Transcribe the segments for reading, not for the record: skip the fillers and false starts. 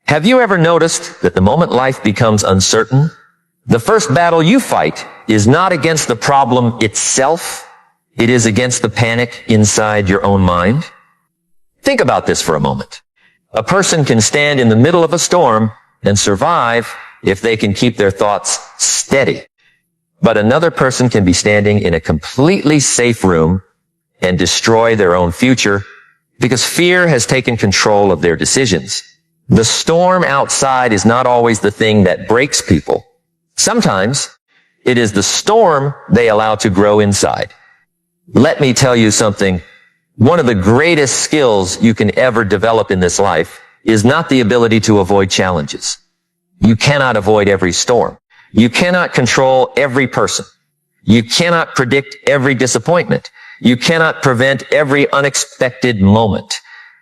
Have you ever noticed that the moment life becomes uncertain, the first battle you fight is not against the problem itself, it is against the panic inside your own mind? Think about this for a moment. A person can stand in the middle of a storm and survive if they can keep their thoughts steady. But another person can be standing in a completely safe room and destroy their own future because fear has taken control of their decisions. The storm outside is not always the thing that breaks people. Sometimes it is the storm they allow to grow inside. Let me tell you something. One of the greatest skills you can ever develop in this life is not the ability to avoid challenges. You cannot avoid every storm. You cannot control every person. You cannot predict every disappointment. You cannot prevent every unexpected moment.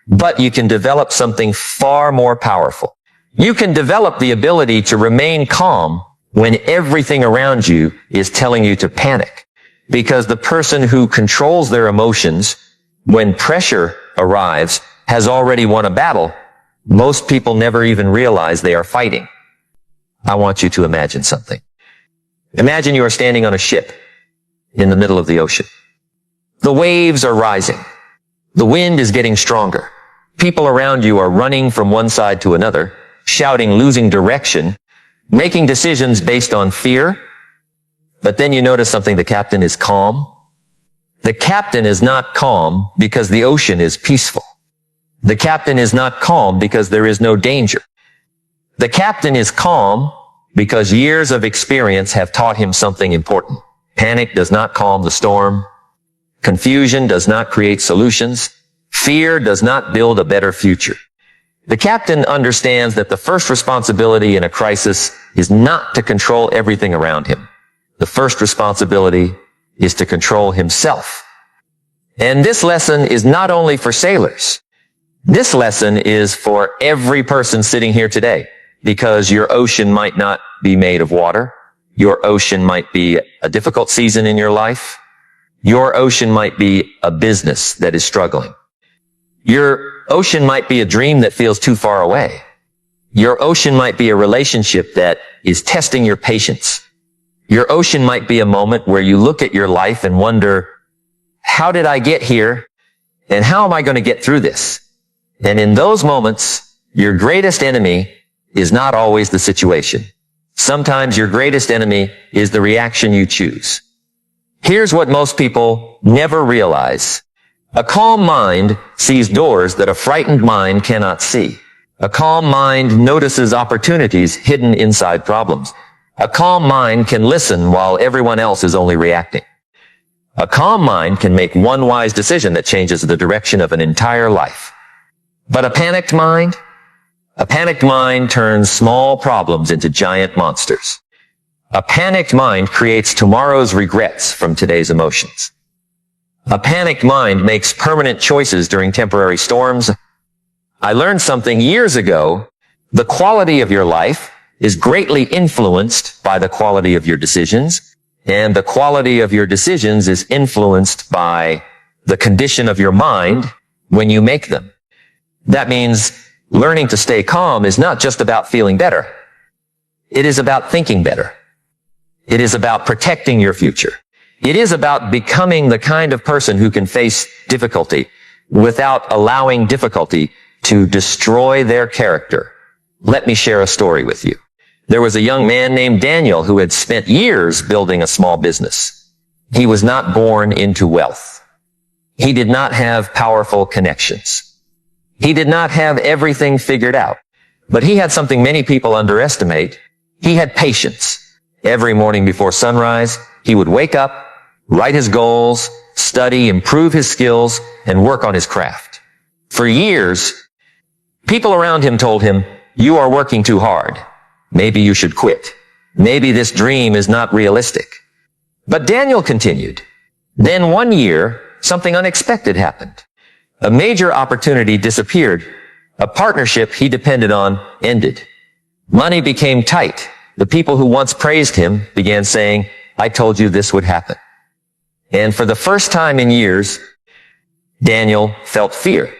But you can develop something far more powerful. You can develop the ability to remain calm when everything around you is telling you to panic. Because the person who controls their emotions when pressure arrives has already won a battle most people never even realize they are fighting. I want you to imagine something. Imagine you are standing on a ship in the middle of the ocean. The waves are rising. The wind is getting stronger. People around you are running from one side to another, shouting, losing direction, making decisions based on fear. But then you notice something. The captain is calm. The captain is not calm because the ocean is peaceful. The captain is not calm because there is no danger. The captain is calm because years of experience have taught him something important. Panic does not calm the storm. Confusion does not create solutions. Fear does not build a better future. The captain understands that the first responsibility in a crisis is not to control everything around him. The first responsibility is to control himself. And this lesson is not only for sailors. This lesson is for every person sitting here today, because your ocean might not be made of water. Your ocean might be a difficult season in your life. Your ocean might be a business that is struggling. Your ocean might be a dream that feels too far away. Your ocean might be a relationship that is testing your patience. Your ocean might be a moment where you look at your life and wonder, how did I get here? And how am I going to get through this? And in those moments, your greatest enemy is not always the situation. Sometimes your greatest enemy is the reaction you choose. Here's what most people never realize. A calm mind sees doors that a frightened mind cannot see. A calm mind notices opportunities hidden inside problems. A calm mind can listen while everyone else is only reacting. A calm mind can make one wise decision that changes the direction of an entire life. But a panicked mind turns small problems into giant monsters. A panicked mind creates tomorrow's regrets from today's emotions. A panicked mind makes permanent choices during temporary storms. I learned something years ago. The quality of your life is greatly influenced by the quality of your decisions, and the quality of your decisions is influenced by the condition of your mind when you make them. That means learning to stay calm is not just about feeling better. It is about thinking better. It is about protecting your future. It is about becoming the kind of person who can face difficulty without allowing difficulty to destroy their character. Let me share a story with you. There was a young man named Daniel who had spent years building a small business. He was not born into wealth. He did not have powerful connections. He did not have everything figured out. But he had something many people underestimate. He had patience. Every morning before sunrise, he would wake up, write his goals, study, improve his skills, and work on his craft. For years, people around him told him, "You are working too hard. Maybe you should quit. Maybe this dream is not realistic." But Daniel continued. Then one year, something unexpected happened. A major opportunity disappeared. A partnership he depended on ended. Money became tight. The people who once praised him began saying, "I told you this would happen." And for the first time in years, Daniel felt fear.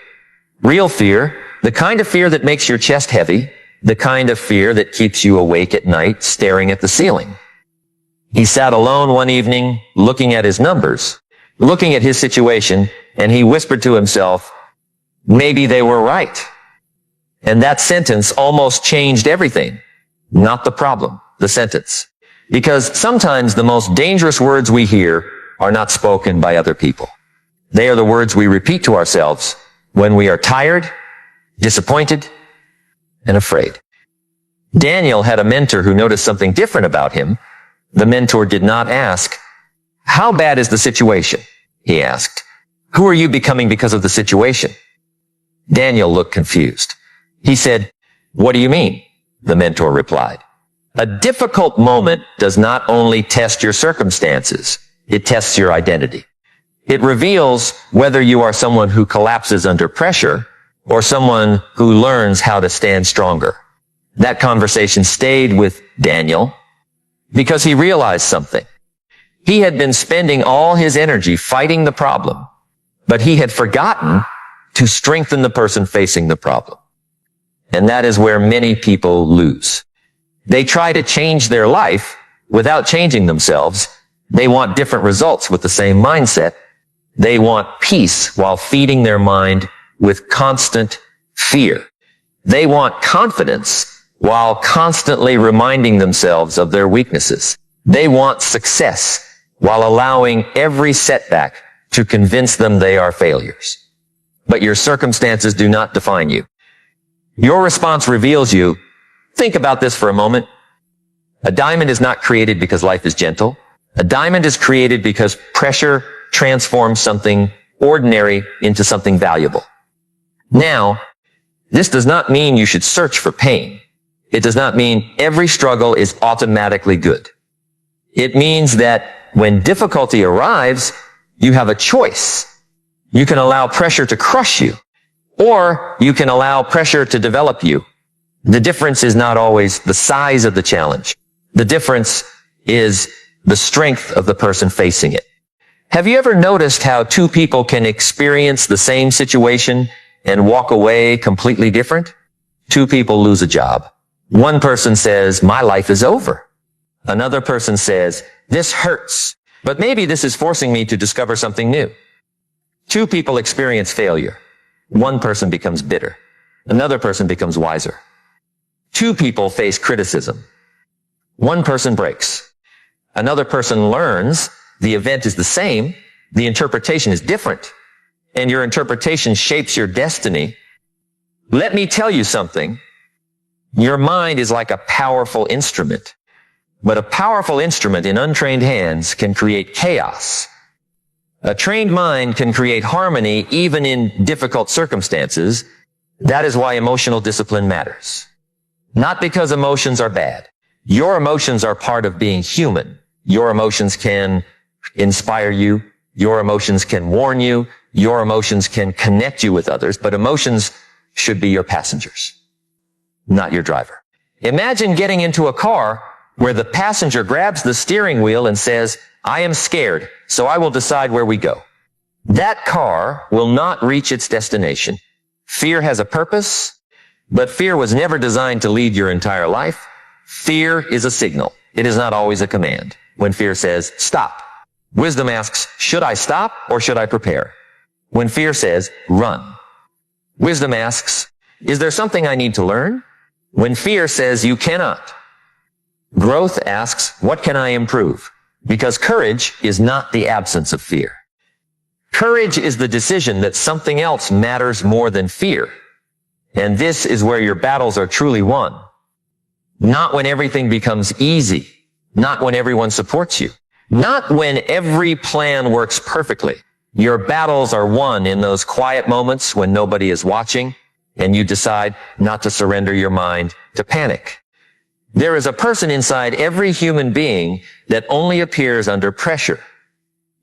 Real fear, the kind of fear that makes your chest heavy, the kind of fear that keeps you awake at night staring at the ceiling. He sat alone one evening, looking at his numbers, looking at his situation, and he whispered to himself, maybe they were right. And that sentence almost changed everything. Not the problem, the sentence. Because sometimes the most dangerous words we hear are not spoken by other people. They are the words we repeat to ourselves when we are tired, disappointed, and afraid. Daniel had a mentor who noticed something different about him. The mentor did not ask, how bad is the situation? He asked, who are you becoming because of the situation? Daniel looked confused. He said, what do you mean? The mentor replied, a difficult moment does not only test your circumstances, it tests your identity. It reveals whether you are someone who collapses under pressure or someone who learns how to stand stronger. That conversation stayed with Daniel because he realized something. He had been spending all his energy fighting the problem, but he had forgotten to strengthen the person facing the problem. And that is where many people lose. They try to change their life without changing themselves. They want different results with the same mindset. They want peace while feeding their mind with constant fear. They want confidence while constantly reminding themselves of their weaknesses. They want success while allowing every setback to convince them they are failures. But your circumstances do not define you. Your response reveals you. Think about this for a moment. A diamond is not created because life is gentle. A diamond is created because pressure transforms something ordinary into something valuable. Now, this does not mean you should search for pain. It does not mean every struggle is automatically good. It means that when difficulty arrives, you have a choice. You can allow pressure to crush you, or you can allow pressure to develop you. The difference is not always the size of the challenge. The difference is the strength of the person facing it. Have you ever noticed how two people can experience the same situation and walk away completely different? Two people lose a job. One person says, my life is over. Another person says, this hurts, but maybe this is forcing me to discover something new. Two people experience failure. One person becomes bitter. Another person becomes wiser. Two people face criticism. One person breaks. Another person learns the event is the same. The interpretation is different. And your interpretation shapes your destiny. Let me tell you something. Your mind is like a powerful instrument. But a powerful instrument in untrained hands can create chaos. A trained mind can create harmony even in difficult circumstances. That is why emotional discipline matters. Not because emotions are bad. Your emotions are part of being human. Your emotions can inspire you. Your emotions can warn you. Your emotions can connect you with others, but emotions should be your passengers, not your driver. Imagine getting into a car where the passenger grabs the steering wheel and says, I am scared, so I will decide where we go. That car will not reach its destination. Fear has a purpose, but fear was never designed to lead your entire life. Fear is a signal. It is not always a command. When fear says, stop, wisdom asks, should I stop or should I prepare? When fear says, run, wisdom asks, is there something I need to learn? When fear says, you cannot, growth asks, what can I improve? Because courage is not the absence of fear. Courage is the decision that something else matters more than fear. And this is where your battles are truly won. Not when everything becomes easy. Not when everyone supports you. Not when every plan works perfectly. Your battles are won in those quiet moments when nobody is watching and you decide not to surrender your mind to panic. There is a person inside every human being that only appears under pressure.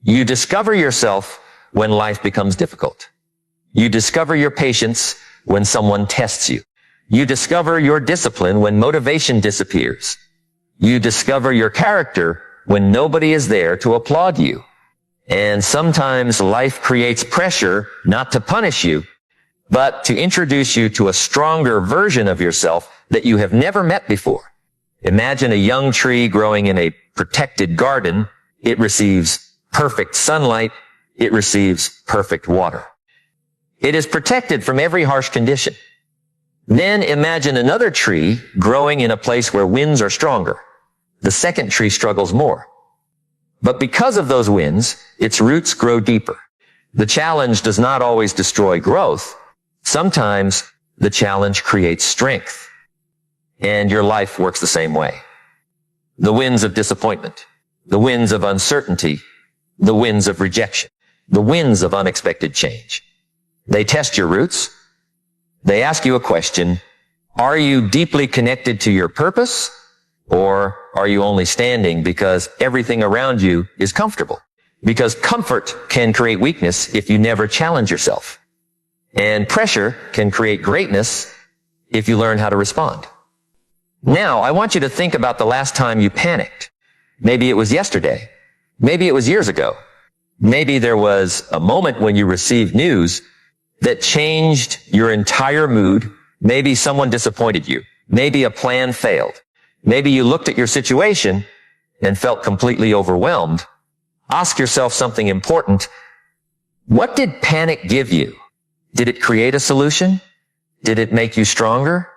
You discover yourself when life becomes difficult. You discover your patience when someone tests you. You discover your discipline when motivation disappears. You discover your character when nobody is there to applaud you. And sometimes life creates pressure not to punish you, but to introduce you to a stronger version of yourself that you have never met before. Imagine a young tree growing in a protected garden. It receives perfect sunlight. It receives perfect water. It is protected from every harsh condition. Then imagine another tree growing in a place where winds are stronger. The second tree struggles more. But because of those winds, its roots grow deeper. The challenge does not always destroy growth. Sometimes the challenge creates strength. And your life works the same way. The winds of disappointment, the winds of uncertainty, the winds of rejection, the winds of unexpected change. They test your roots. They ask you a question. Are you deeply connected to your purpose? Or are you only standing because everything around you is comfortable? Because comfort can create weakness if you never challenge yourself. And pressure can create greatness if you learn how to respond. Now, I want you to think about the last time you panicked. Maybe it was yesterday. Maybe it was years ago. Maybe there was a moment when you received news that changed your entire mood. Maybe someone disappointed you. Maybe a plan failed. Maybe you looked at your situation and felt completely overwhelmed. Ask yourself something important. What did panic give you? Did it create a solution? Did it make you stronger?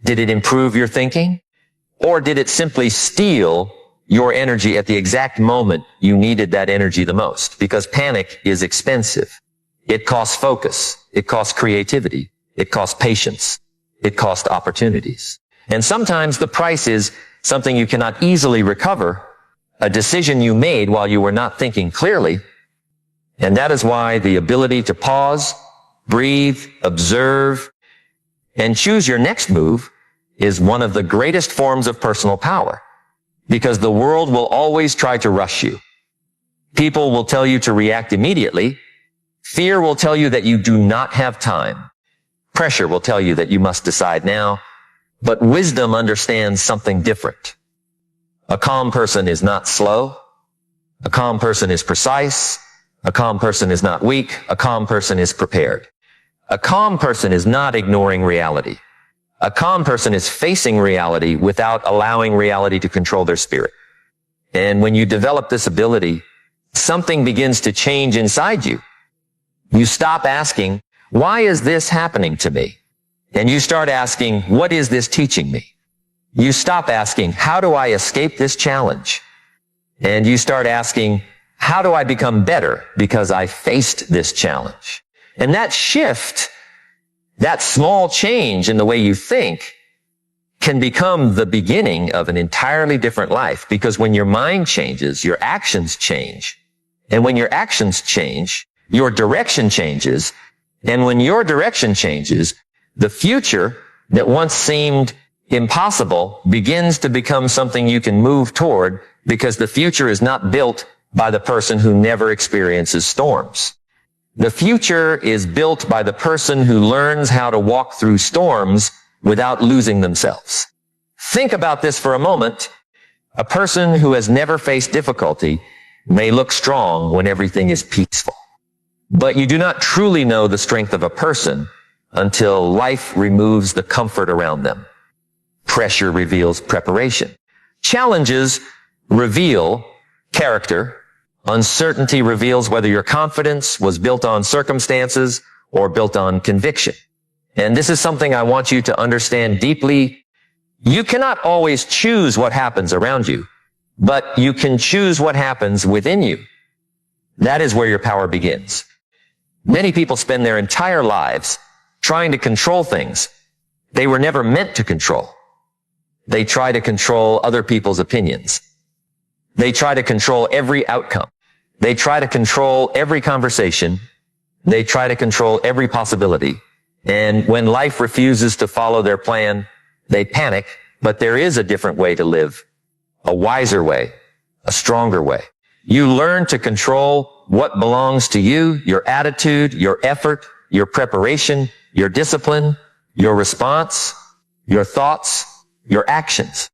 Did it improve your thinking? Or did it simply steal your energy at the exact moment you needed that energy the most? Because panic is expensive. It costs focus. It costs creativity. It costs patience. It costs opportunities. And sometimes the price is something you cannot easily recover, a decision you made while you were not thinking clearly. And that is why the ability to pause, breathe, observe, and choose your next move is one of the greatest forms of personal power. Because the world will always try to rush you. People will tell you to react immediately. Fear will tell you that you do not have time. Pressure will tell you that you must decide now. But wisdom understands something different. A calm person is not slow. A calm person is precise. A calm person is not weak. A calm person is prepared. A calm person is not ignoring reality. A calm person is facing reality without allowing reality to control their spirit. And when you develop this ability, something begins to change inside you. You stop asking, why is this happening to me? And you start asking, what is this teaching me? You stop asking, how do I escape this challenge? And you start asking, how do I become better because I faced this challenge? And that shift, that small change in the way you think, can become the beginning of an entirely different life. Because when your mind changes, your actions change. And when your actions change, your direction changes. And when your direction changes, the future that once seemed impossible begins to become something you can move toward, because the future is not built by the person who never experiences storms. The future is built by the person who learns how to walk through storms without losing themselves. Think about this for a moment. A person who has never faced difficulty may look strong when everything is peaceful. But you do not truly know the strength of a person until life removes the comfort around them. Pressure reveals preparation. Challenges reveal character. Uncertainty reveals whether your confidence was built on circumstances or built on conviction. And this is something I want you to understand deeply. You cannot always choose what happens around you, but you can choose what happens within you. That is where your power begins. Many people spend their entire lives trying to control things they were never meant to control. They try to control other people's opinions. They try to control every outcome. They try to control every conversation. They try to control every possibility. And when life refuses to follow their plan, they panic. But there is a different way to live, a wiser way, a stronger way. You learn to control what belongs to you, your attitude, your effort, your preparation, your discipline, your response, your thoughts, your actions.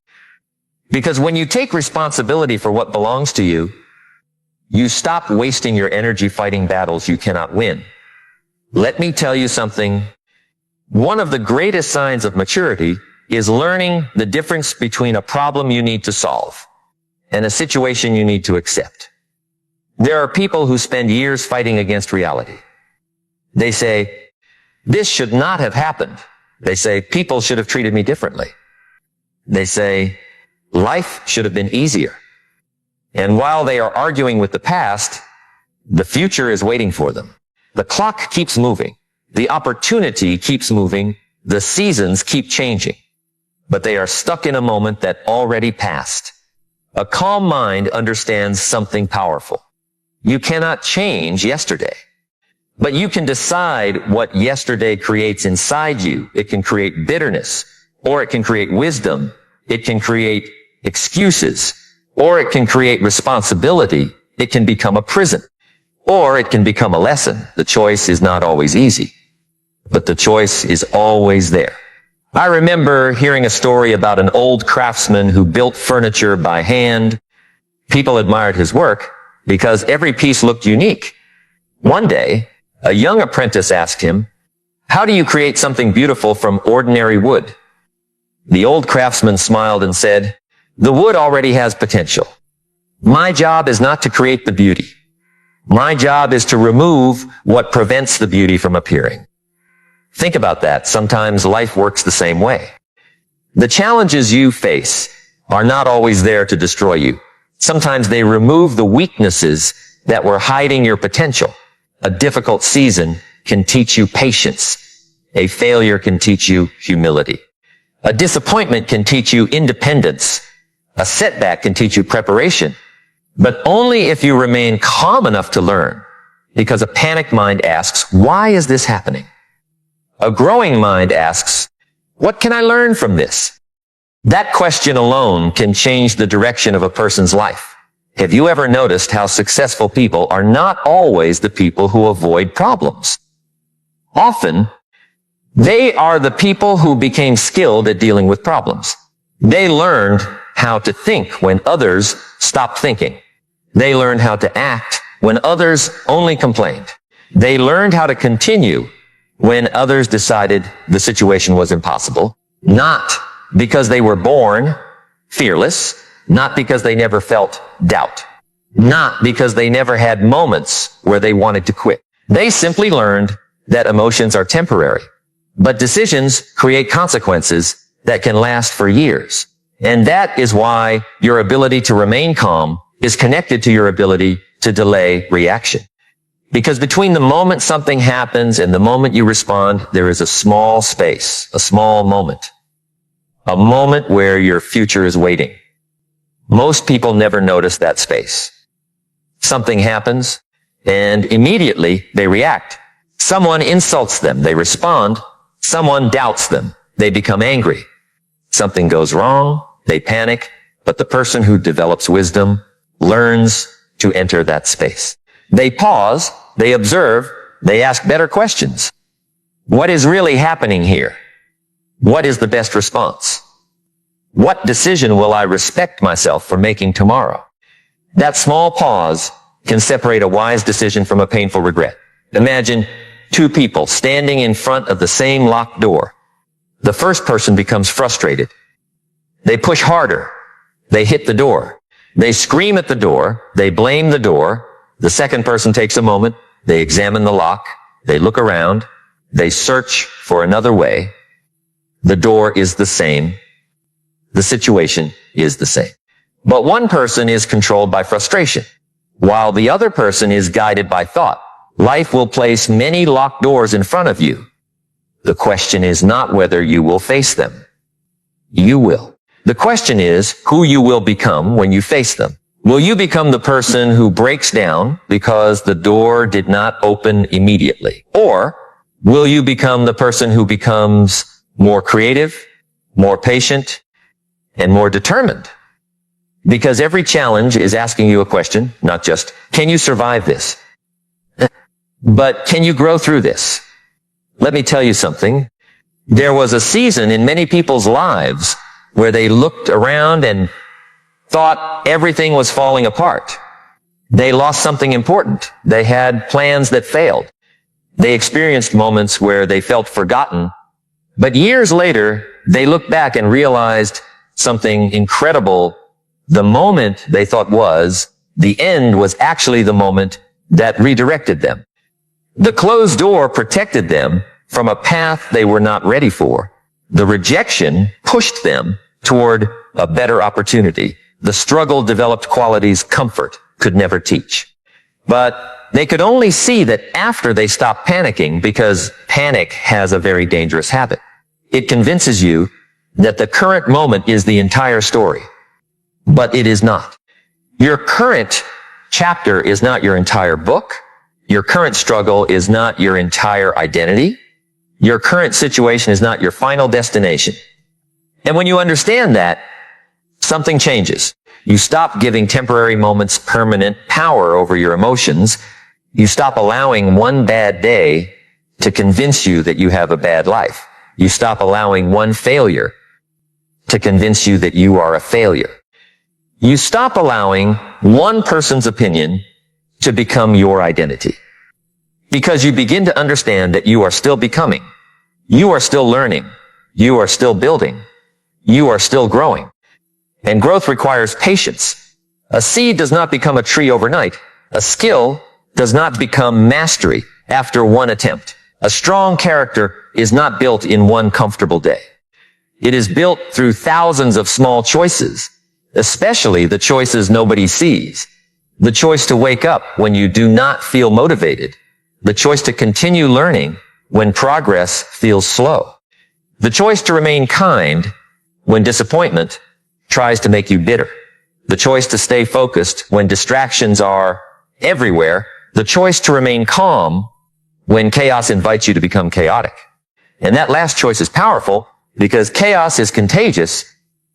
Because when you take responsibility for what belongs to you, you stop wasting your energy fighting battles you cannot win. Let me tell you something. One of the greatest signs of maturity is learning the difference between a problem you need to solve and a situation you need to accept. There are people who spend years fighting against reality. They say, this should not have happened. They say, people should have treated me differently. They say, life should have been easier. And while they are arguing with the past, the future is waiting for them. The clock keeps moving. The opportunity keeps moving. The seasons keep changing. But they are stuck in a moment that already passed. A calm mind understands something powerful. You cannot change yesterday, but you can decide what yesterday creates inside you. It can create bitterness, or it can create wisdom. It can create excuses, or it can create responsibility. It can become a prison, or it can become a lesson. The choice is not always easy, but the choice is always there. I remember hearing a story about an old craftsman who built furniture by hand. People admired his work because every piece looked unique. One day, a young apprentice asked him, "How do you create something beautiful from ordinary wood?" The old craftsman smiled and said, "The wood already has potential. My job is not to create the beauty. My job is to remove what prevents the beauty from appearing." Think about that. Sometimes life works the same way. The challenges you face are not always there to destroy you. Sometimes they remove the weaknesses that were hiding your potential. A difficult season can teach you patience. A failure can teach you humility. A disappointment can teach you independence. A setback can teach you preparation. But only if you remain calm enough to learn, because a panicked mind asks, why is this happening? A growing mind asks, what can I learn from this? That question alone can change the direction of a person's life. Have you ever noticed how successful people are not always the people who avoid problems? Often, they are the people who became skilled at dealing with problems. They learned how to think when others stopped thinking. They learned how to act when others only complained. They learned how to continue when others decided the situation was impossible, not because they were born fearless, not because they never felt doubt, not because they never had moments where they wanted to quit. They simply learned that emotions are temporary, but decisions create consequences that can last for years. And that is why your ability to remain calm is connected to your ability to delay reaction. Because between the moment something happens and the moment you respond, there is a small space, a small moment. A moment where your future is waiting. Most people never notice that space. Something happens, and immediately they react. Someone insults them, they respond. Someone doubts them, they become angry. Something goes wrong, they panic, but the person who develops wisdom learns to enter that space. They pause, they observe, they ask better questions. What is really happening here? What is the best response? What decision will I respect myself for making tomorrow? That small pause can separate a wise decision from a painful regret. Imagine two people standing in front of the same locked door. The first person becomes frustrated. They push harder. They hit the door. They scream at the door. They blame the door. The second person takes a moment. They examine the lock. They look around. They search for another way. The door is the same. The situation is the same. But one person is controlled by frustration, while the other person is guided by thought. Life will place many locked doors in front of you. The question is not whether you will face them. You will. The question is who you will become when you face them. Will you become the person who breaks down because the door did not open immediately? Or will you become the person who becomes more creative, more patient, and more determined? Because every challenge is asking you a question, not just, can you survive this? But can you grow through this? Let me tell you something. There was a season in many people's lives where they looked around and thought everything was falling apart. They lost something important. They had plans that failed. They experienced moments where they felt forgotten. But years later, they looked back and realized something incredible. The moment they thought was the end was actually the moment that redirected them. The closed door protected them from a path they were not ready for. The rejection pushed them toward a better opportunity. The struggle developed qualities comfort could never teach. But they could only see that after they stopped panicking, because panic has a very dangerous habit. It convinces you that the current moment is the entire story. But it is not. Your current chapter is not your entire book. Your current struggle is not your entire identity. Your current situation is not your final destination. And when you understand that, something changes. You stop giving temporary moments permanent power over your emotions. You stop allowing one bad day to convince you that you have a bad life. You stop allowing one failure to convince you that you are a failure. You stop allowing one person's opinion to become your identity. Because you begin to understand that you are still becoming. You are still learning. You are still building. You are still growing. And growth requires patience. A seed does not become a tree overnight. A skill does not become mastery after one attempt. A strong character is not built in one comfortable day. It is built through thousands of small choices, especially the choices nobody sees. The choice to wake up when you do not feel motivated. The choice to continue learning when progress feels slow. The choice to remain kind when disappointment tries to make you bitter. The choice to stay focused when distractions are everywhere. The choice to remain calm when chaos invites you to become chaotic. And that last choice is powerful because chaos is contagious.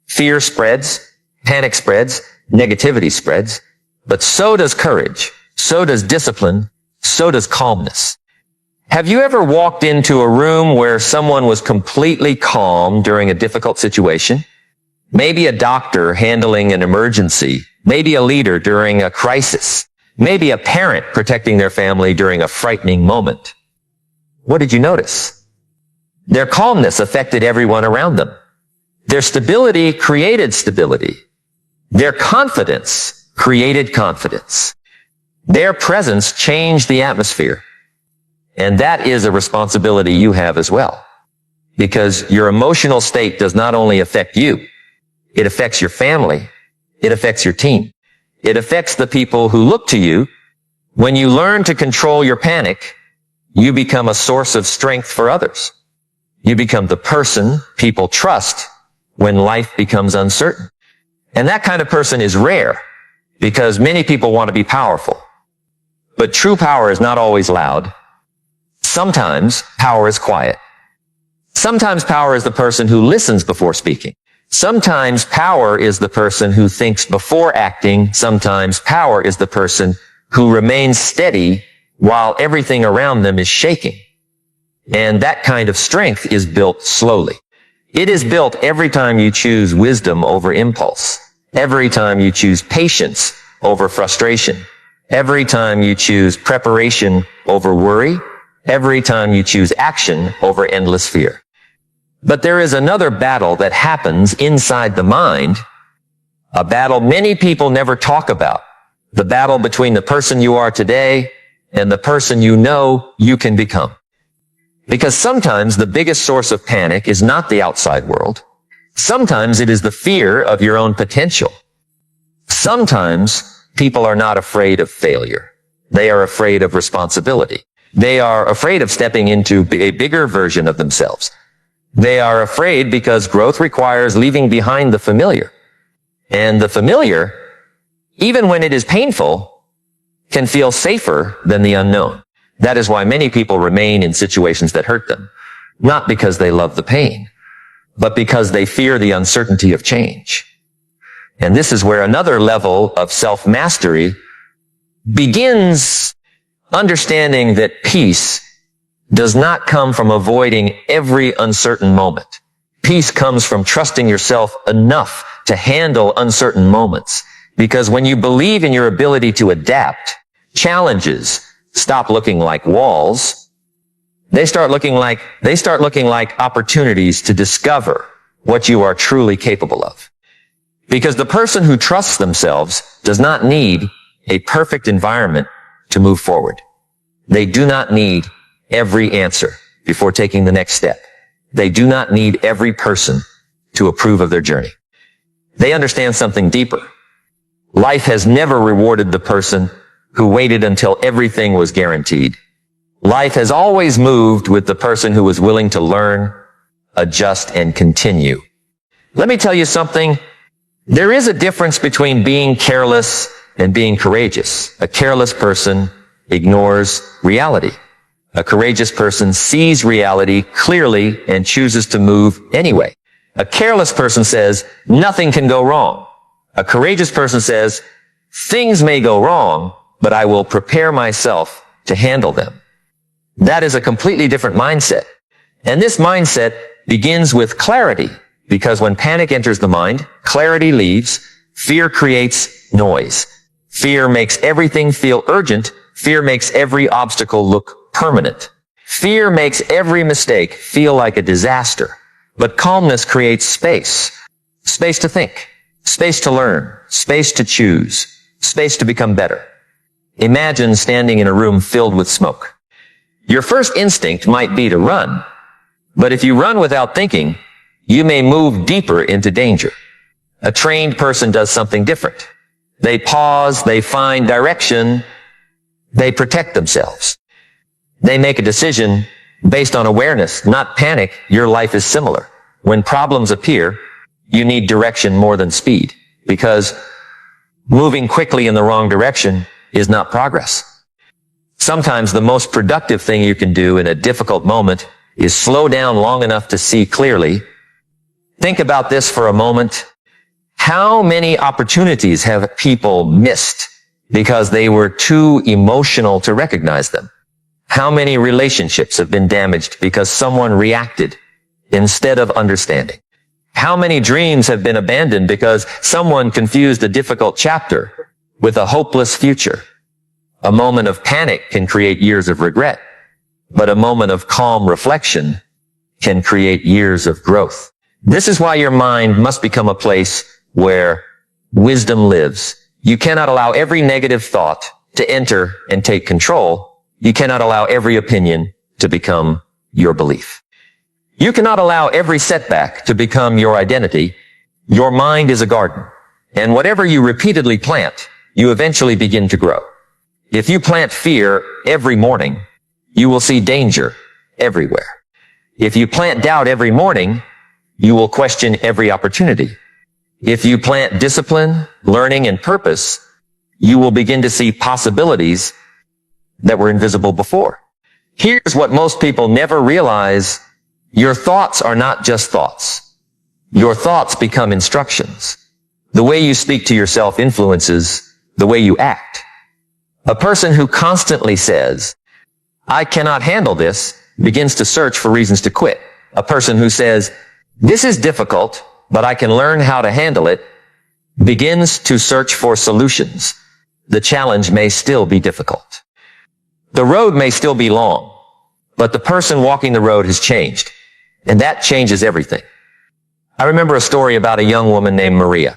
Fear spreads, panic spreads, negativity spreads, but so does courage, so does discipline, so does calmness. Have you ever walked into a room where someone was completely calm during a difficult situation? Maybe a doctor handling an emergency, maybe a leader during a crisis, maybe a parent protecting their family during a frightening moment. What did you notice? Their calmness affected everyone around them. Their stability created stability. Their confidence created confidence. Their presence changed the atmosphere. And that is a responsibility you have as well. Because your emotional state does not only affect you, it affects your family, it affects your team. It affects the people who look to you. When you learn to control your panic, you become a source of strength for others. You become the person people trust when life becomes uncertain. And that kind of person is rare because many people want to be powerful. But true power is not always loud. Sometimes power is quiet. Sometimes power is the person who listens before speaking. Sometimes power is the person who thinks before acting. Sometimes power is the person who remains steady while everything around them is shaking. And that kind of strength is built slowly. It is built every time you choose wisdom over impulse. Every time you choose patience over frustration. Every time you choose preparation over worry. Every time you choose action over endless fear. But there is another battle that happens inside the mind, a battle many people never talk about, the battle between the person you are today and the person you know you can become. Because sometimes the biggest source of panic is not the outside world. Sometimes it is the fear of your own potential. Sometimes people are not afraid of failure. They are afraid of responsibility. They are afraid of stepping into a bigger version of themselves. They are afraid because growth requires leaving behind the familiar. And the familiar, even when it is painful, can feel safer than the unknown. That is why many people remain in situations that hurt them. Not because they love the pain, but because they fear the uncertainty of change. And this is where another level of self-mastery begins. Understanding that peace does not come from avoiding every uncertain moment. Peace comes from trusting yourself enough to handle uncertain moments. Because when you believe in your ability to adapt, challenges stop looking like walls. They start looking like opportunities to discover what you are truly capable of. Because the person who trusts themselves does not need a perfect environment to move forward. They do not need every answer before taking the next step. They do not need every person to approve of their journey. They understand something deeper. Life has never rewarded the person who waited until everything was guaranteed. Life has always moved with the person who was willing to learn, adjust, and continue. Let me tell you something. There is a difference between being careless and being courageous. A careless person ignores reality. A courageous person sees reality clearly and chooses to move anyway. A careless person says, nothing can go wrong. A courageous person says, things may go wrong, but I will prepare myself to handle them. That is a completely different mindset. And this mindset begins with clarity, because when panic enters the mind, clarity leaves, fear creates noise. Fear makes everything feel urgent. Fear makes every obstacle look permanent. Fear makes every mistake feel like a disaster. But calmness creates space. Space to think. Space to learn. Space to choose. Space to become better. Imagine standing in a room filled with smoke. Your first instinct might be to run. But if you run without thinking, you may move deeper into danger. A trained person does something different. They pause, they find direction, they protect themselves. They make a decision based on awareness, not panic. Your life is similar. When problems appear, you need direction more than speed, because moving quickly in the wrong direction is not progress. Sometimes the most productive thing you can do in a difficult moment is slow down long enough to see clearly. Think about this for a moment. How many opportunities have people missed because they were too emotional to recognize them? How many relationships have been damaged because someone reacted instead of understanding? How many dreams have been abandoned because someone confused a difficult chapter with a hopeless future? A moment of panic can create years of regret, but a moment of calm reflection can create years of growth. This is why your mind must become a place where wisdom lives. You cannot allow every negative thought to enter and take control. You cannot allow every opinion to become your belief. You cannot allow every setback to become your identity. Your mind is a garden, and whatever you repeatedly plant, you eventually begin to grow. If you plant fear every morning, you will see danger everywhere. If you plant doubt every morning, you will question every opportunity. If you plant discipline, learning, and purpose, you will begin to see possibilities that were invisible before. Here's what most people never realize. Your thoughts are not just thoughts. Your thoughts become instructions. The way you speak to yourself influences the way you act. A person who constantly says, I cannot handle this, begins to search for reasons to quit. A person who says, this is difficult, but I can learn how to handle it, begins to search for solutions. The challenge may still be difficult. The road may still be long, but the person walking the road has changed, and that changes everything. I remember a story about a young woman named Maria.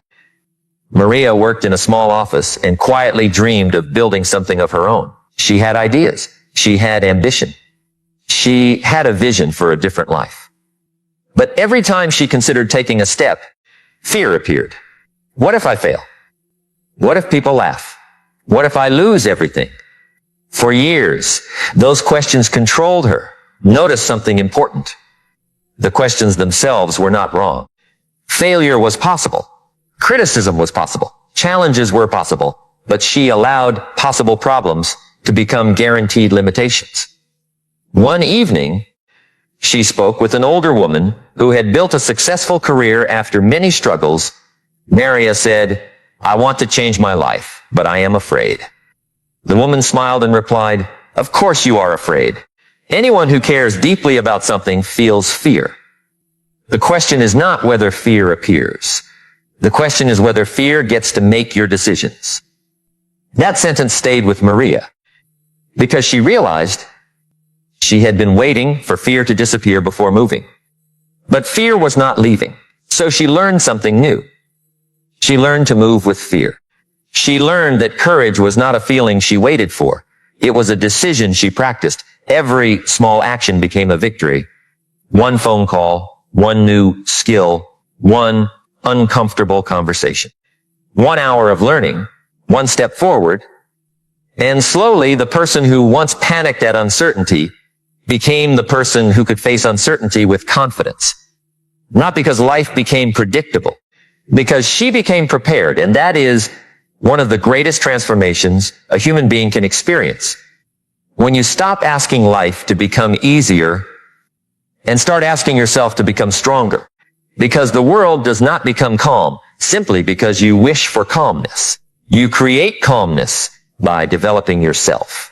Maria worked in a small office and quietly dreamed of building something of her own. She had ideas. She had ambition. She had a vision for a different life. But every time she considered taking a step, fear appeared. What if I fail? What if people laugh? What if I lose everything? For years, those questions controlled her. Notice something important. The questions themselves were not wrong. Failure was possible. Criticism was possible. Challenges were possible. But she allowed possible problems to become guaranteed limitations. One evening, she spoke with an older woman who had built a successful career after many struggles. Maria said, I want to change my life, but I am afraid. The woman smiled and replied, of course you are afraid. Anyone who cares deeply about something feels fear. The question is not whether fear appears. The question is whether fear gets to make your decisions. That sentence stayed with Maria because she realized she had been waiting for fear to disappear before moving. But fear was not leaving. So she learned something new. She learned to move with fear. She learned that courage was not a feeling she waited for. It was a decision she practiced. Every small action became a victory. One phone call, one new skill, one uncomfortable conversation. 1 hour of learning, one step forward, and slowly the person who once panicked at uncertainty became the person who could face uncertainty with confidence. Not because life became predictable, because she became prepared, and that is one of the greatest transformations a human being can experience. When you stop asking life to become easier and start asking yourself to become stronger. Because the world does not become calm simply because you wish for calmness. You create calmness by developing yourself.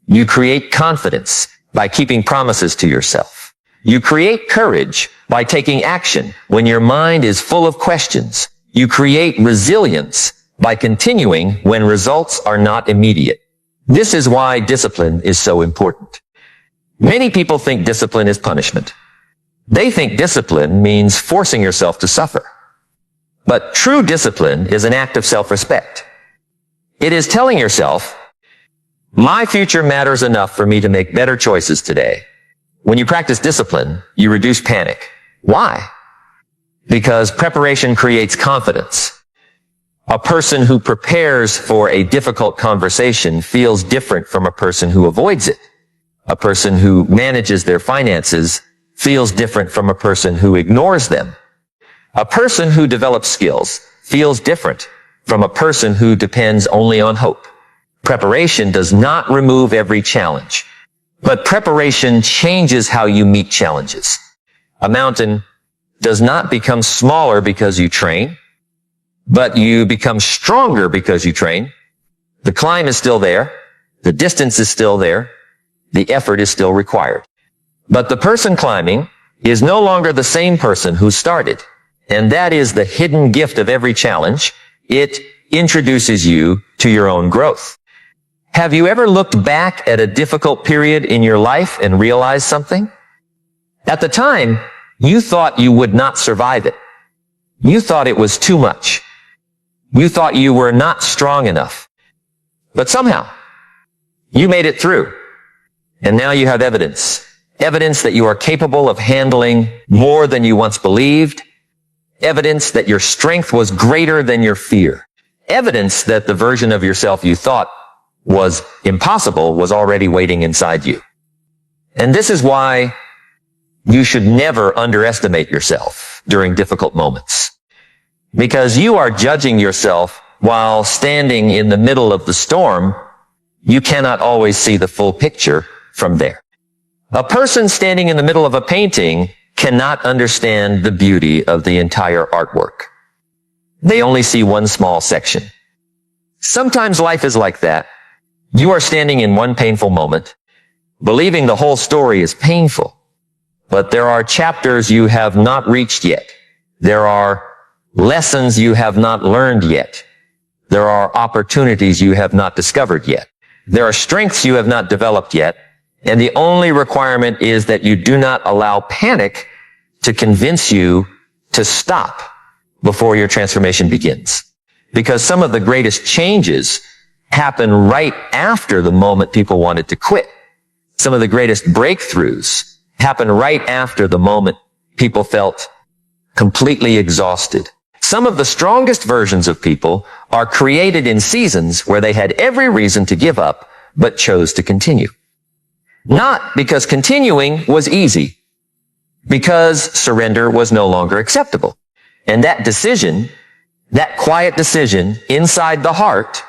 You create confidence by keeping promises to yourself. You create courage by taking action when your mind is full of questions. You create resilience by continuing when results are not immediate. This is why discipline is so important. Many people think discipline is punishment. They think discipline means forcing yourself to suffer. But true discipline is an act of self-respect. It is telling yourself, my future matters enough for me to make better choices today. When you practice discipline, you reduce panic. Why? Because preparation creates confidence. A person who prepares for a difficult conversation feels different from a person who avoids it. A person who manages their finances feels different from a person who ignores them. A person who develops skills feels different from a person who depends only on hope. Preparation does not remove every challenge, but preparation changes how you meet challenges. A mountain does not become smaller because you train, but you become stronger because you train. The climb is still there. The distance is still there. The effort is still required. But the person climbing is no longer the same person who started. And that is the hidden gift of every challenge. It introduces you to your own growth. Have you ever looked back at a difficult period in your life and realized something? At the time, you thought you would not survive it. You thought it was too much. You thought you were not strong enough. But somehow, you made it through. And now you have evidence. Evidence that you are capable of handling more than you once believed. Evidence that your strength was greater than your fear. Evidence that the version of yourself you thought was impossible was already waiting inside you. And this is why you should never underestimate yourself during difficult moments. Because you are judging yourself while standing in the middle of the storm, you cannot always see the full picture from there. A person standing in the middle of a painting cannot understand the beauty of the entire artwork. They only see one small section. Sometimes life is like that. You are standing in one painful moment, believing the whole story is painful, but there are chapters you have not reached yet. There are lessons you have not learned yet. There are opportunities you have not discovered yet. There are strengths you have not developed yet. And the only requirement is that you do not allow panic to convince you to stop before your transformation begins. Because some of the greatest changes happen right after the moment people wanted to quit. Some of the greatest breakthroughs happen right after the moment people felt completely exhausted. Some of the strongest versions of people are created in seasons where they had every reason to give up, but chose to continue. Not because continuing was easy, because surrender was no longer acceptable. And that decision, that quiet decision inside the heart,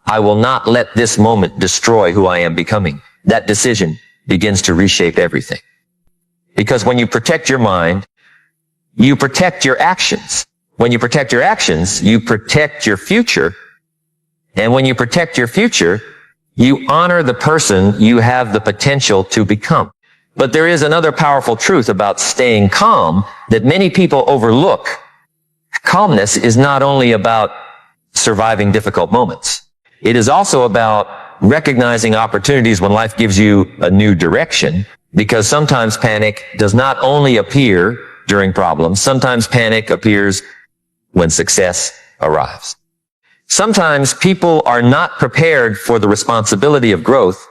I will not let this moment destroy who I am becoming. That decision begins to reshape everything. Because when you protect your mind, you protect your actions. When you protect your actions, you protect your future. And when you protect your future, you honor the person you have the potential to become. But there is another powerful truth about staying calm that many people overlook. Calmness is not only about surviving difficult moments. It is also about recognizing opportunities when life gives you a new direction, because sometimes panic does not only appear during problems. Sometimes panic appears when success arrives. Sometimes people are not prepared for the responsibility of growth.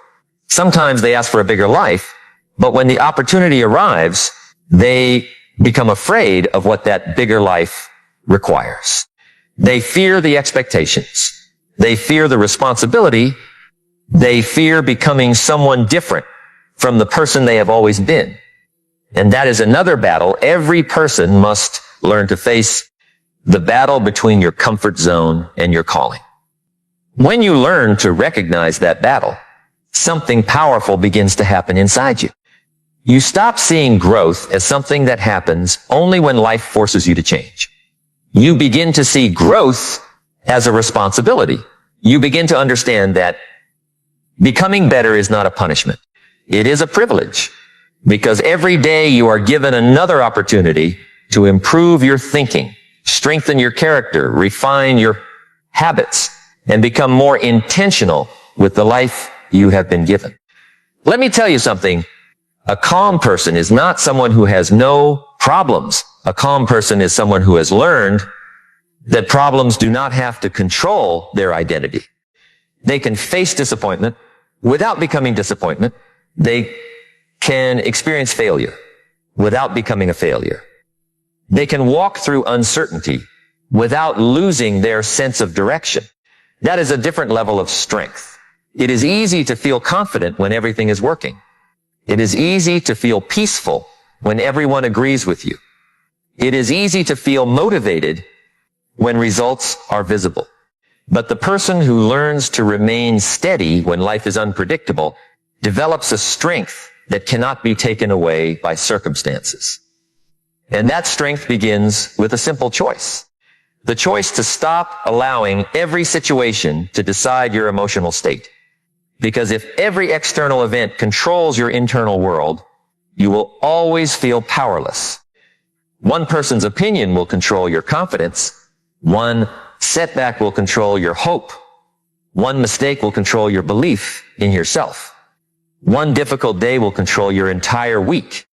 Sometimes they ask for a bigger life, but when the opportunity arrives, they become afraid of what that bigger life requires. They fear the expectations. They fear the responsibility. They fear becoming someone different from the person they have always been. And that is another battle every person must learn to face, the battle between your comfort zone and your calling. When you learn to recognize that battle, something powerful begins to happen inside you. You stop seeing growth as something that happens only when life forces you to change. You begin to see growth as a responsibility. You begin to understand that becoming better is not a punishment. It is a privilege, because every day you are given another opportunity to improve your thinking, strengthen your character, refine your habits, and become more intentional with the life you have been given. Let me tell you something. A calm person is not someone who has no problems. A calm person is someone who has learned that problems do not have to control their identity. They can face disappointment without becoming disappointment. They can experience failure without becoming a failure. They can walk through uncertainty without losing their sense of direction. That is a different level of strength. It is easy to feel confident when everything is working. It is easy to feel peaceful when everyone agrees with you. It is easy to feel motivated when results are visible. But the person who learns to remain steady when life is unpredictable develops a strength that cannot be taken away by circumstances. And that strength begins with a simple choice. The choice to stop allowing every situation to decide your emotional state. Because if every external event controls your internal world, you will always feel powerless. One person's opinion will control your confidence. One setback will control your hope. One mistake will control your belief in yourself. One difficult day will control your entire week.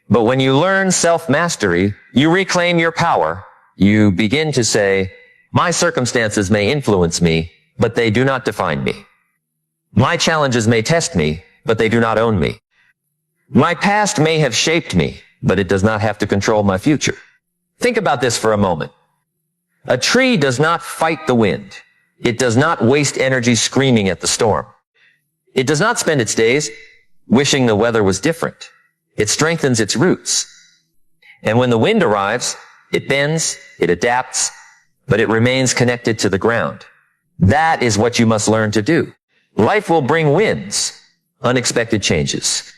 But when you learn self-mastery, you reclaim your power. You begin to say, my circumstances may influence me, but they do not define me. My challenges may test me, but they do not own me. My past may have shaped me, but it does not have to control my future. Think about this for a moment. A tree does not fight the wind. It does not waste energy screaming at the storm. It does not spend its days wishing the weather was different. It strengthens its roots. And when the wind arrives, it bends, it adapts, but it remains connected to the ground. That is what you must learn to do. Life will bring winds, unexpected changes,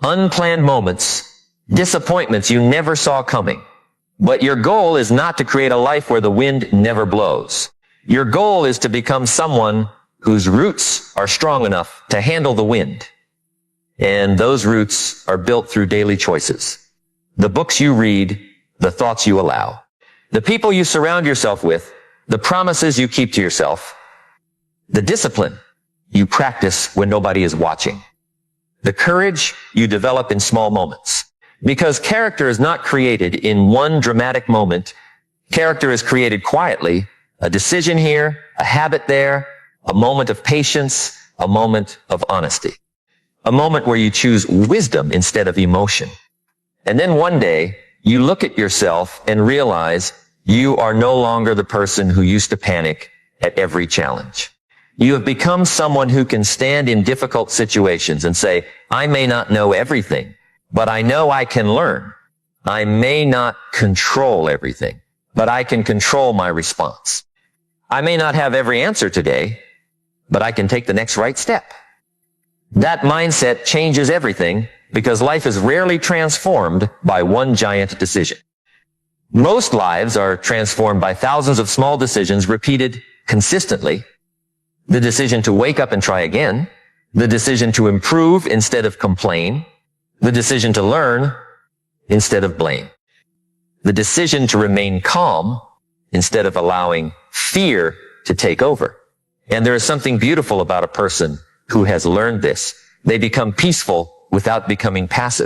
unplanned moments, disappointments you never saw coming. But your goal is not to create a life where the wind never blows. Your goal is to become someone whose roots are strong enough to handle the wind. And those roots are built through daily choices. The books you read, the thoughts you allow, the people you surround yourself with, the promises you keep to yourself, the discipline you practice when nobody is watching, the courage you develop in small moments. Because character is not created in one dramatic moment. Character is created quietly. A decision here, a habit there, a moment of patience, a moment of honesty. A moment where you choose wisdom instead of emotion. And then one day, you look at yourself and realize you are no longer the person who used to panic at every challenge. You have become someone who can stand in difficult situations and say, I may not know everything, but I know I can learn. I may not control everything, but I can control my response. I may not have every answer today, but I can take the next right step. That mindset changes everything because life is rarely transformed by one giant decision. Most lives are transformed by thousands of small decisions repeated consistently. The decision to wake up and try again, the decision to improve instead of complain, the decision to learn instead of blame, the decision to remain calm instead of allowing fear to take over. And there is something beautiful about a person who has learned this. They become peaceful without becoming passive.